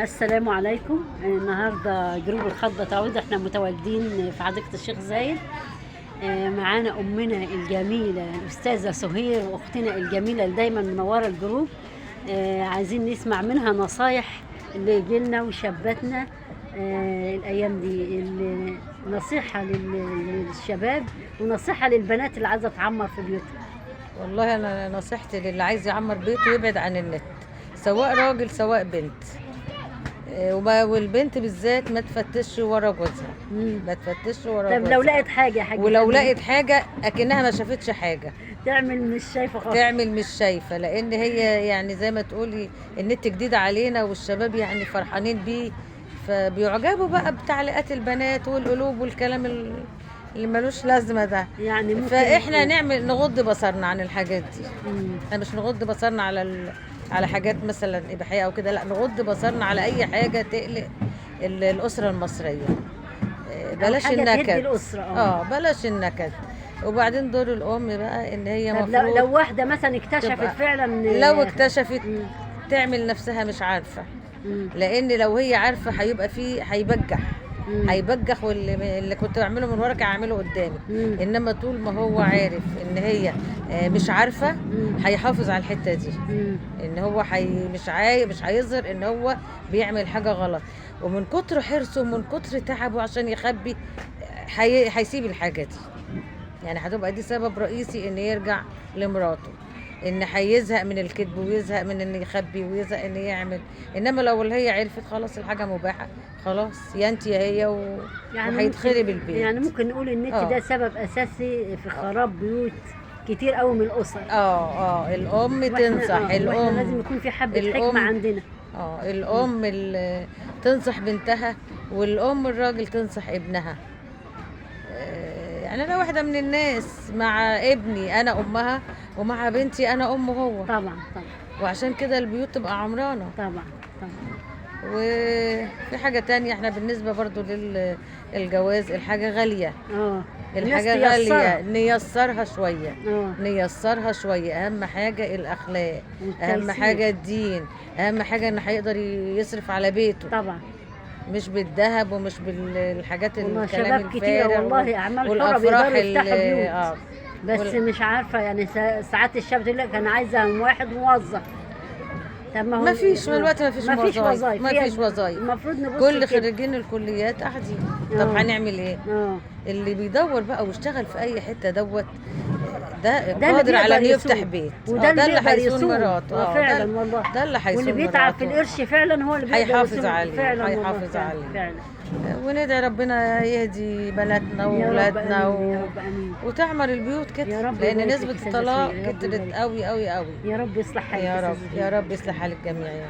السلام عليكم. النهارده جروب الخطبة تعود، احنا متواجدين في حديقة الشيخ زايد. معانا أمنا الجميلة الأستاذة سهير وأختنا الجميلة اللي دايما منورة الجروب. عايزين نسمع منها نصايح اللي جيلنا وشاباتنا الأيام دي، نصيحة للشباب ونصيحة للبنات اللي عايزة تعمر في بيوتها. والله انا نصيحتي للي عايز يعمر بيته يبعد عن النت، سواء راجل سواء بنت. والبنت بالذات ما تفتش ورا جوزها، ما تفتش ورا طب جوزها. لو لقيت حاجة يا حاجة، ولو لقيت حاجه اكنها ما شافتش حاجه، تعمل مش شايفة خالص. تعمل مش شايفه، لان هي يعني زي ما تقولي النت جديد علينا، والشباب يعني فرحانين بيه، فبيعجبوا بقى بتعليقات البنات والقلوب والكلام اللي ملوش لازمه ده. يعني ممكن فاحنا نغض بصرنا عن الحاجات دي. احنا مش نغض بصرنا على حاجات مثلا اباحيه او كده، لا، نغض بصرنا على اي حاجه تقلق الاسره المصريه. بلاش النكد. بلاش النكد. وبعدين دور الام بقى ان هي مفروض لو واحده مثلا اكتشفت فعلا، لو اكتشفت تعمل نفسها مش عارفه. لان لو هي عارفه هيبقى فيه هيبجح، واللي كنت بعمله من وراك هعمله قدامي. انما طول ما هو عارف ان هي مش عارفه، هيحافظ على الحته دي، ان هو مش هيظهر ان هو بيعمل حاجه غلط. ومن كتر حرصه ومن كتر تعبه عشان يخبي هيسيب الحاجه دي. يعني هتبقى دي سبب رئيسي ان يرجع لمراته، ان هيزهق من الكذب ويزهق من ان يخبي ويزهق ان يعمل. انما لو هي عرفت خلاص الحاجه مباحه، خلاص يا انت يا هي يعني وهيتخرب البيت. يعني ممكن نقول النت ده سبب اساسي في خراب بيوت كتير قوي من الاسر. الام تنصح. الام لازم يكون في حبه حكمه عندنا. الام اللي تنصح بنتها، والام الراجل تنصح ابنها. يعني انا واحده من الناس مع ابني انا امها، ومع بنتي انا امه هو. طبعا. وعشان كده البيوت تبقى عمرانه. طبعا. وفي حاجه تانية، احنا بالنسبه برضو للجواز الحاجه غاليه. الحاجه غاليه، نيسرها شويه. اهم حاجه الاخلاق، اهم حاجه الدين، اهم حاجه ان هيقدر يصرف على بيته. طبعا. مش بالذهب ومش بالحاجات الكلام الفارغ كتير والله، اعمال حرة بيقدروا يفتحوا بيوت. بس مش عارفه يعني ساعات الشاب تقول لك انا عايزه واحد موظف. طب ما هو ما فيش دلوقتي، ما فيش وظايف. المفروض نبص كل خريجين الكليات قاعدين. طب هنعمل ايه؟ اللي بيدور بقى ويشتغل في اي حته ده قادر على انه يفتح بيت، وده اللي هيصون مراته. فعلا والله. ده اللي هيصون واللي بيتعب في القرش فعلا هو اللي هيحافظ عليه فعلا. وندعي ربنا يهدي بناتنا واولادنا وتعمر البيوت كده، لان نسبه الطلاق كترت قوي قوي قوي. يا رب يصلح حالك يا رب يصلح حال الجميع.